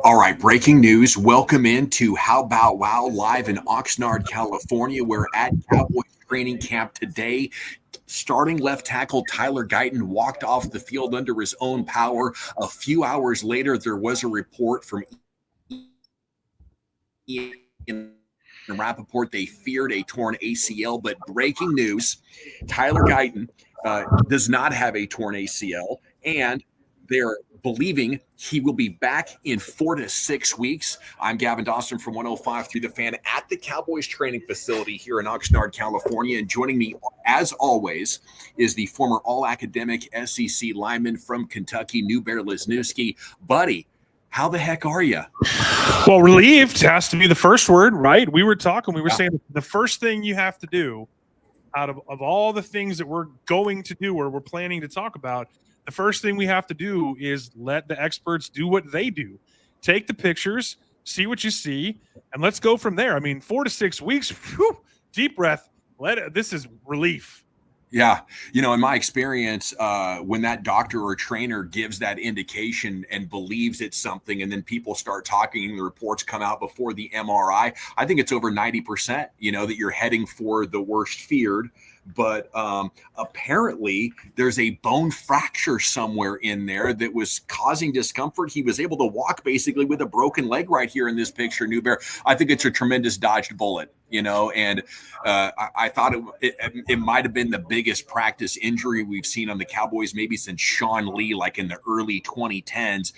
All right, breaking news. Welcome into How Bout Wow live in Oxnard, California. We're at Cowboys training camp today. Starting left tackle Tyler Guyton walked off the field under his own power. A few hours later, there was a report from Ian Rappaport. They feared a torn ACL, but breaking news, Tyler Guyton does not have a torn ACL, and they're believing he will be back in 4 to 6 weeks. I'm Gavin Dawson from 105 Through the Fan at the Cowboys training facility here in Oxnard, California. And joining me, as always, is the former all-academic SEC lineman from Kentucky, New Bear Lesniewski. Buddy, how the heck are you? Well, relieved has to be the first word, right? We were saying the first thing you have to do out of all the things that we're going to do or we're planning to talk about, the first thing we have to do is let the experts do what they do. Take the pictures, see what you see, and let's go from there. I mean, 4 to 6 weeks, whew, deep breath. This is relief. Yeah. In my experience, when that doctor or trainer gives that indication and believes it's something, and then people start talking and the reports come out before the MRI, I think it's over 90%, that you're heading for the worst feared. But apparently there's a bone fracture somewhere in there that was causing discomfort. He was able to walk basically with a broken leg right here in this picture, New Bear. I think it's a tremendous dodged bullet, and I thought it might have been the biggest practice injury we've seen on the Cowboys maybe since Sean Lee, like in the early 2010s.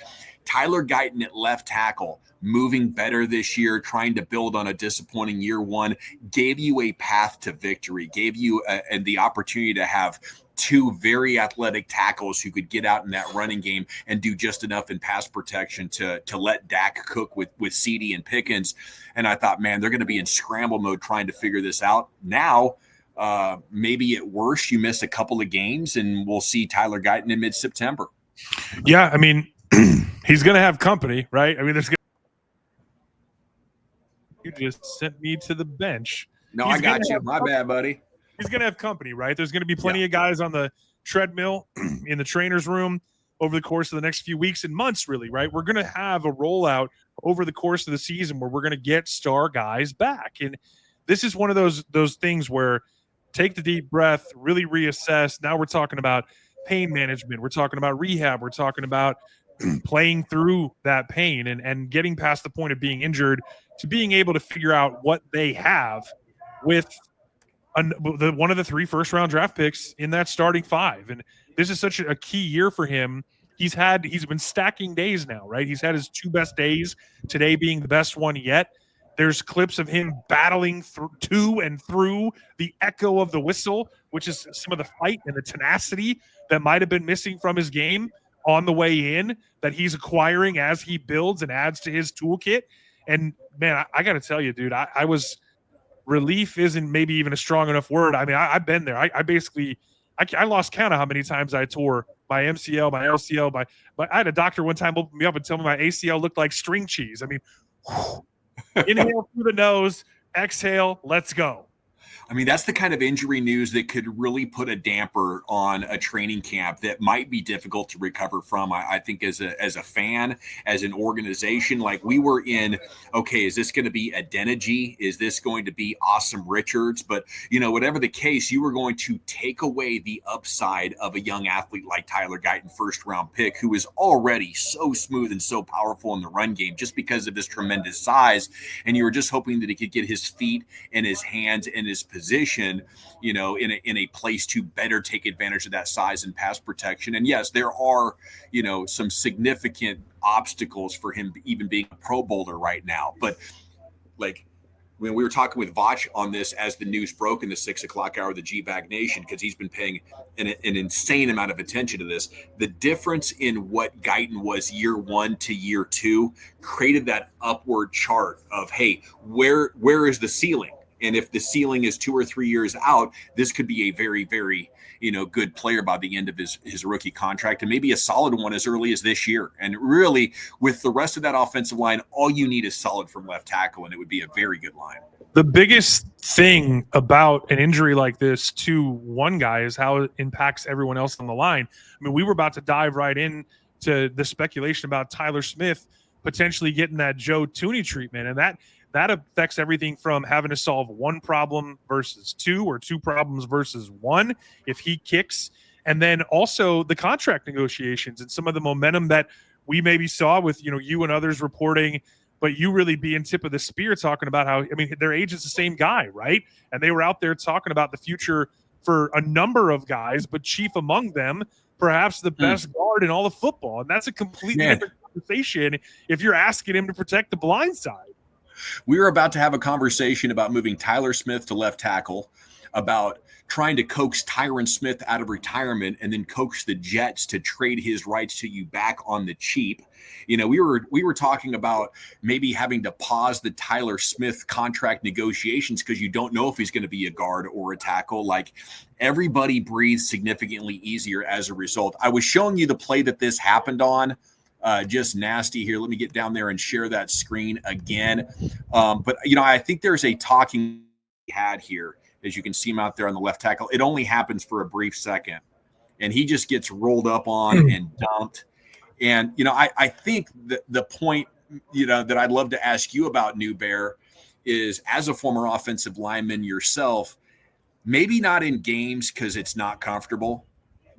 Tyler Guyton at left tackle, moving better this year, trying to build on a disappointing year one, gave you a path to victory, gave you the opportunity to have two very athletic tackles who could get out in that running game and do just enough in pass protection to let Dak cook with CD and Pickens. And I thought, man, they're going to be in scramble mode trying to figure this out. Now, maybe at worst, you miss a couple of games and we'll see Tyler Guyton in mid-September. Yeah, I mean, he's going to have company, right? I mean, you just sent me to the bench. No, I got you. My bad, buddy. He's going to have company, right? There's going to be plenty of guys on the treadmill in the trainer's room over the course of the next few weeks and months, really, right? We're going to have a rollout over the course of the season where we're going to get star guys back. And this is one of those things where take the deep breath, really reassess. Now we're talking about pain management. We're talking about rehab. We're talking about playing through that pain and getting past the point of being injured to being able to figure out what they have with one of the 3 first-round draft picks in that starting 5. And this is such a key year for him. He's been stacking days now, right? He's had his 2 best days, today being the best one yet. There's clips of him battling to and through the echo of the whistle, which is some of the fight and the tenacity that might have been missing from his game on the way in, that he's acquiring as he builds and adds to his toolkit. And man, I got to tell you, dude, I was relief isn't maybe even a strong enough word. I mean, I've been there. I lost count of how many times I tore my MCL, my LCL, but I had a doctor one time open me up and tell me my ACL looked like string cheese. I mean, inhale through the nose, exhale, let's go. I mean, that's the kind of injury news that could really put a damper on a training camp that might be difficult to recover from. I think as a fan, as an organization, like we were in, okay, is this going to be Adeniji? Is this going to be Awesome Richards? But, whatever the case, you were going to take away the upside of a young athlete like Tyler Guyton, first-round pick, who is already so smooth and so powerful in the run game just because of his tremendous size. And you were just hoping that he could get his feet and his hands and his position, in a place to better take advantage of that size and pass protection. And yes, there are, some significant obstacles for him even being a Pro Bowler right now. But like when we were talking with Vach on this as the news broke in the 6 o'clock hour of the G-Bag Nation, because he's been paying an insane amount of attention to this, the difference in what Guyton was year 1 to year 2 created that upward chart of, hey, where is the ceiling? And if the ceiling is 2 or 3 years out, this could be a very, very, good player by the end of his rookie contract, and maybe a solid one as early as this year. And really, with the rest of that offensive line, all you need is solid from left tackle, and it would be a very good line. The biggest thing about an injury like this to one guy is how it impacts everyone else on the line. I mean, we were about to dive right in to the speculation about Tyler Smith potentially getting that Joe Tooney treatment. And that affects everything from having to solve one problem versus two, or two problems versus one if he kicks. And then also the contract negotiations and some of the momentum that we maybe saw with, you and others reporting, but you really being tip of the spear talking about how, I mean, their agent's the same guy, right? And they were out there talking about the future for a number of guys, but chief among them, perhaps the best guard in all of football. And that's a completely different conversation if you're asking him to protect the blind side. We were about to have a conversation about moving Tyler Smith to left tackle, about trying to coax Tyron Smith out of retirement and then coax the Jets to trade his rights to you back on the cheap. We were talking about maybe having to pause the Tyler Smith contract negotiations because you don't know if he's going to be a guard or a tackle. Like, everybody breathes significantly easier as a result. I was showing you the play that this happened on. Just nasty here. Let me get down there and share that screen again. But I think there's a talking he had here. As you can see him out there on the left tackle, it only happens for a brief second, and he just gets rolled up on and dumped. And, I think the point, that I'd love to ask you about, New Bear, is, as a former offensive lineman yourself, maybe not in games because it's not comfortable,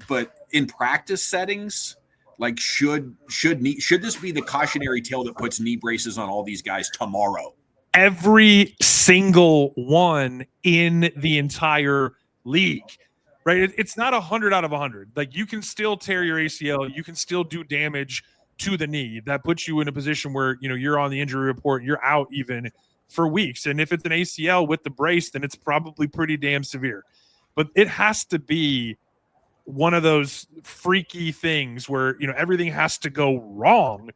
but in practice settings, like, should this be the cautionary tale that puts knee braces on all these guys tomorrow? Every single one in the entire league, right? It's not 100 out of 100. Like, you can still tear your ACL, you can still do damage to the knee. That puts you in a position where, you're on the injury report, you're out even for weeks. And if it's an ACL with the brace, then it's probably pretty damn severe. But it has to be one of those freaky things where, everything has to go wrong,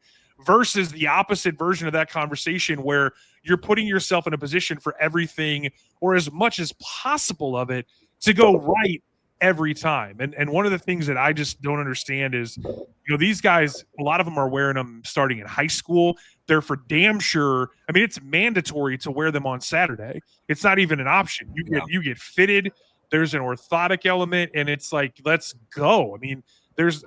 versus the opposite version of that conversation where you're putting yourself in a position for everything, or as much as possible of it, to go right every time. And one of the things that I just don't understand is, these guys, a lot of them are wearing them starting in high school. They're for damn sure. I mean, it's mandatory to wear them on Saturday. It's not even an option. You get fitted. There's an orthotic element, and it's like, let's go. I mean, there's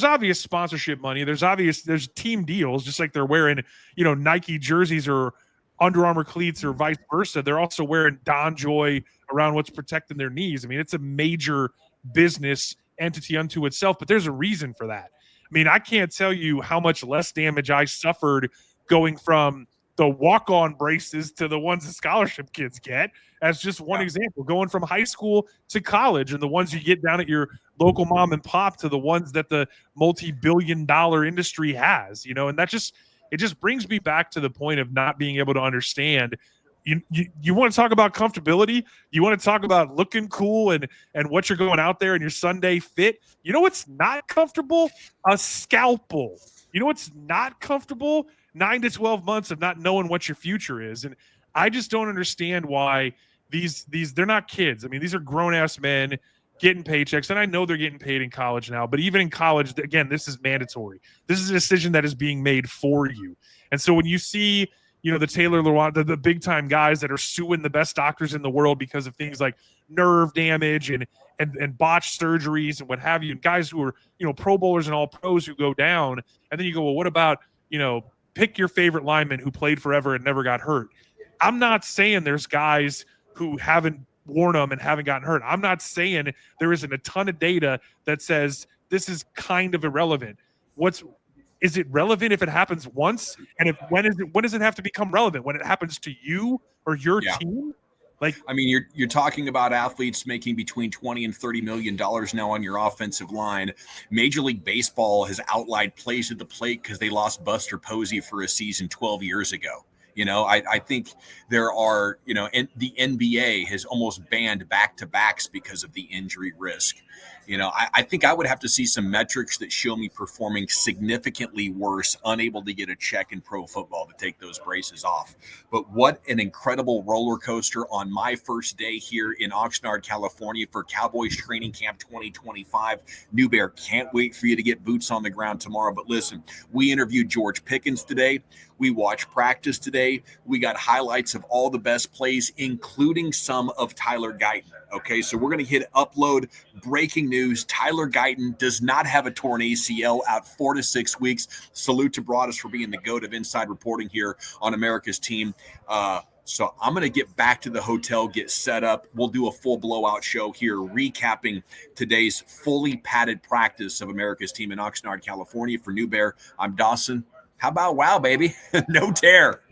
obvious sponsorship money. There's team deals, just like they're wearing, Nike jerseys or Under Armour cleats or vice versa. They're also wearing Don Joy around what's protecting their knees. I mean, it's a major business entity unto itself, but there's a reason for that. I mean, I can't tell you how much less damage I suffered going from the walk-on braces to the ones the scholarship kids get, as just one example, going from high school to college, and the ones you get down at your local mom and pop to the ones that the multi-billion-dollar industry has, and it just brings me back to the point of not being able to understand. You want to talk about comfortability? You want to talk about looking cool and what you're going out there in your Sunday fit? You know what's not comfortable? A scalpel. You know what's not comfortable? 9 to 12 months of not knowing what your future is. And I just don't understand why these they're not kids. I mean, these are grown-ass men getting paychecks, and I know they're getting paid in college now, but even in college, again, this is mandatory. This is a decision that is being made for you. And so when you see, the Taylor Lewan, the big time guys that are suing the best doctors in the world because of things like nerve damage and botched surgeries and what have you, and guys who are, Pro Bowlers and all pros who go down, and then you go, well, what about, pick your favorite lineman who played forever and never got hurt. I'm not saying there's guys who haven't worn them and haven't gotten hurt. I'm not saying there isn't a ton of data that says this is kind of irrelevant. Is it relevant if it happens once? And when does it have to become relevant? When it happens to you or your team? Like, I mean, you're talking about athletes making between $20 and $30 million now on your offensive line. Major League Baseball has outlined plays at the plate because they lost Buster Posey for a season 12 years ago. I think there are, and the NBA has almost banned back-to-backs because of the injury risk. I think I would have to see some metrics that show me performing significantly worse, unable to get a check in pro football to take those braces off. But what an incredible roller coaster on my first day here in Oxnard, California for Cowboys Training Camp 2025. New Bear, can't wait for you to get boots on the ground tomorrow. But listen, we interviewed George Pickens today. We watched practice today. We got highlights of all the best plays, including some of Tyler Guyton. Okay, so we're going to hit upload breaking news. Tyler Guyton does not have a torn ACL, out 4 to 6 weeks. Salute to Broadus for being the GOAT of inside reporting here on America's Team. So I'm going to get back to the hotel, get set up. We'll do a full blowout show here, recapping today's fully padded practice of America's Team in Oxnard, California. For New Bear, I'm Dawson. How about wow, baby? No tear.